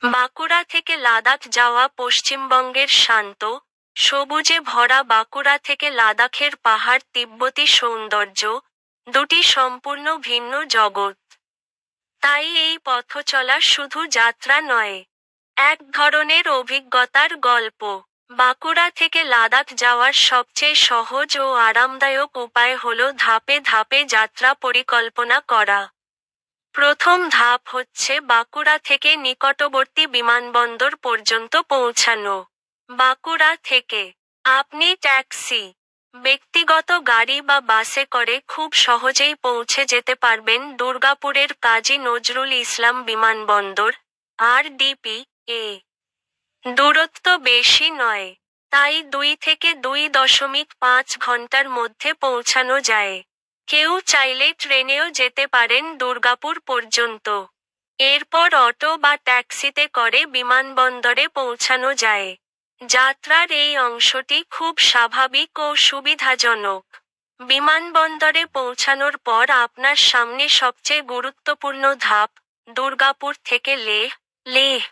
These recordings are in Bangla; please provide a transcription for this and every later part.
বাঁকুড়া থেকে লাদাখ যাওয়া পশ্চিমবঙ্গের শান্ত, সবুজে ভরা বাঁকুড়া থেকে লাদাখের পাহাড় তিব্বতী সৌন্দর্য, দুটি সম্পূর্ণ ভিন্ন জগৎ। তাই এই পথচলা শুধু যাত্রা নয়, এক ধরনের অভিজ্ঞতার গল্প। বাঁকুড়া থেকে লাদাখ যাওয়ার সবচেয়ে সহজ ও আরামদায়ক উপায় হল ধাপে ধাপে যাত্রা পরিকল্পনা করা। প্রথম ধাপ হচ্ছে বাঁকুড়া থেকে নিকটবর্তী বিমানবন্দর পর্যন্ত পৌঁছানো। বাঁকুড়া থেকে আপনি ট্যাক্সি, ব্যক্তিগত গাড়ি বা বাসে করে খুব সহজেই পৌঁছে যেতে পারবেন দুর্গাপুরের কাজী নজরুল ইসলাম বিমানবন্দর, RDP এ। দূরত্ব বেশি নয়, তাই 2 থেকে 2.5 ঘন্টার মধ্যে পৌঁছানো যায়। কেউ চাইলে ট্রেনেও যেতে পারেন দুর্গাপুর পর্যন্ত। এরপর অটো বা ট্যাক্সিতে করে বিমানবন্দরে পৌঁছানো যায়। যাত্রার এই অংশটি খুব স্বাভাবিক ও সুবিধাজনক। বিমানবন্দরে পৌঁছানোর পর আপনার সামনে সবচেয়ে গুরুত্বপূর্ণ ধাপ, দুর্গাপুর থেকে লেহ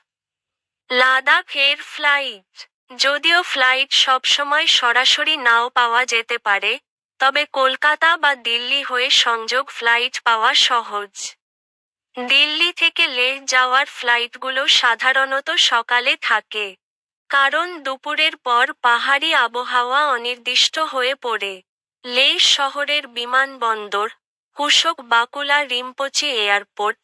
লাদাখ এর ফ্লাইট। যদিও ফ্লাইট সবসময় সরাসরি নাও পাওয়া যেতে পারে, তবে কলকাতা বা দিল্লি হয়ে সংযোগ ফ্লাইট পাওয়া সহজ। দিল্লি থেকে লেহ যাওয়ার ফ্লাইটগুলো সাধারণত সকালে থাকে, কারণ দুপুরের পর পাহাড়ি আবহাওয়া অনির্দিষ্ট হয়ে পড়ে। লেহ শহরের বিমানবন্দর, কুশোক বাকুলা রিম্পোচি এয়ারপোর্ট,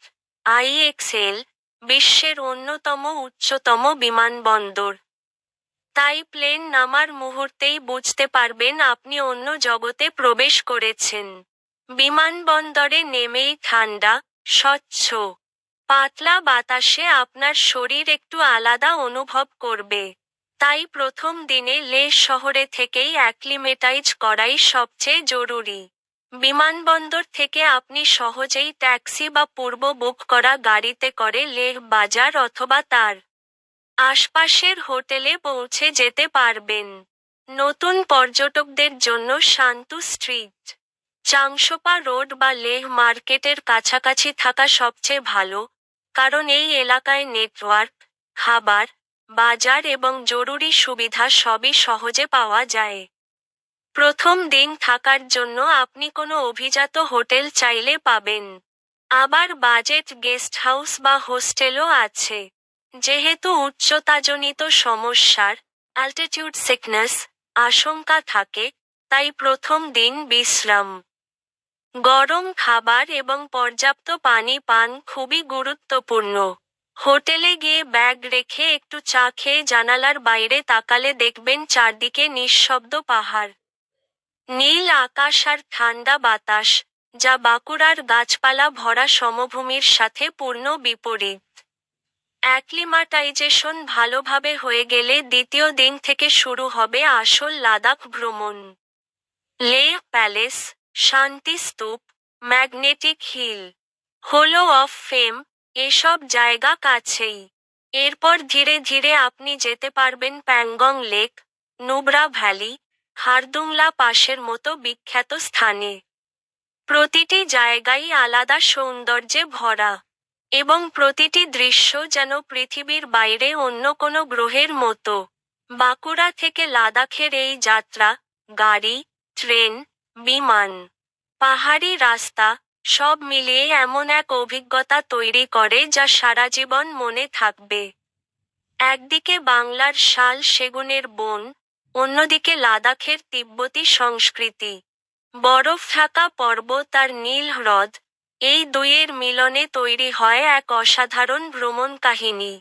IXL, বিশ্বের অন্যতম উচ্চতম বিমানবন্দর। তাই প্লেন নামার মুহূর্তেই বুঝতে পারবেন আপনি অন্য জগতে প্রবেশ করেছেন। বিমানবন্দরে নেমেই ঠান্ডা, স্বচ্ছ, পাতলা বাতাসে আপনার শরীর একটু আলাদা অনুভব করবে। তাই প্রথম দিনে লেহ শহরে থেকেই অ্যাক্লিমেটাইজ করাই সবচেয়ে জরুরি। বিমানবন্দর থেকে আপনি সহজেই ট্যাক্সি বা পূর্ব বুক করা গাড়িতে করে লেহ বাজার অথবা তার আশপাশের হোটেলে পৌঁছে যেতে পারবেন। নতুন পর্যটকদের জন্য শান্তু স্ট্রিট, চাংশোপা রোড বা লেহ মার্কেটের কাছাকাছি থাকা সবচেয়ে ভালো, কারণ এই এলাকায় নেটওয়ার্ক, খাবার, বাজার এবং জরুরি সুবিধা সবই সহজে পাওয়া যায়। প্রথম দিন থাকার জন্য আপনি কোনো অভিজাত হোটেল চাইলে পাবেন। আবার বাজেট গেস্ট হাউস বা হোস্টেলও আছে। যেহেতু উচ্চতাজনিত সমস্যার, অ্যালটিটিউড সিকনেস, আশঙ্কা থাকে, তাই প্রথম দিন বিশ্রাম, গরম খাবার এবং পর্যাপ্ত পানি পান খুবই গুরুত্বপূর্ণ। হোটেলে গিয়ে ব্যাগ রেখে একটু চা খেয়ে জানালার বাইরে তাকালে দেখবেন চারদিকে নিঃশব্দ পাহাড়, নীল আকাশ আর ঠান্ডা বাতাস, যা বাঁকুড়ার গাছপালা ভরা সমভূমির সাথে পূর্ণ বিপরীত। অ্যাক্লিমাটাইজেশন ভালোভাবে হয়ে গেলে দ্বিতীয় দিন থেকে শুরু হবে আসল লাদাখ ভ্রমণ। লেহ প্যালেস, শান্তি স্তূপ, ম্যাগনেটিক হিল, হলো অফ ফেম, এসব জায়গা কাছেই। এরপর ধীরে ধীরে আপনি যেতে পারবেন প্যাংগং লেক, নুব্রা ভ্যালি, খারদুংলা পাসের মতো বিখ্যাত স্থানে। প্রতিটি জায়গাই আলাদা সৌন্দর্যে ভরা, এবং প্রতিটি দৃশ্য যেন পৃথিবীর বাইরে অন্য কোনো গ্রহের মতো। বাঁকুড়া থেকে লাদাখের এই যাত্রা, গাড়ি, ট্রেন, বিমান, পাহাড়ি রাস্তা, সব মিলিয়ে এমন এক অভিজ্ঞতা তৈরি করে যা সারা জীবন মনে থাকবে। একদিকে বাংলার শাল সেগুনের বন, অন্যদিকে লাদাখের তিব্বতী সংস্কৃতি, বরফ ঢাকা পর্বত আর নীল হ্রদ, এই দুইয়ের মিলনে তৈরি হয় এক অসাধারণ ভ্রমণ কাহিনী।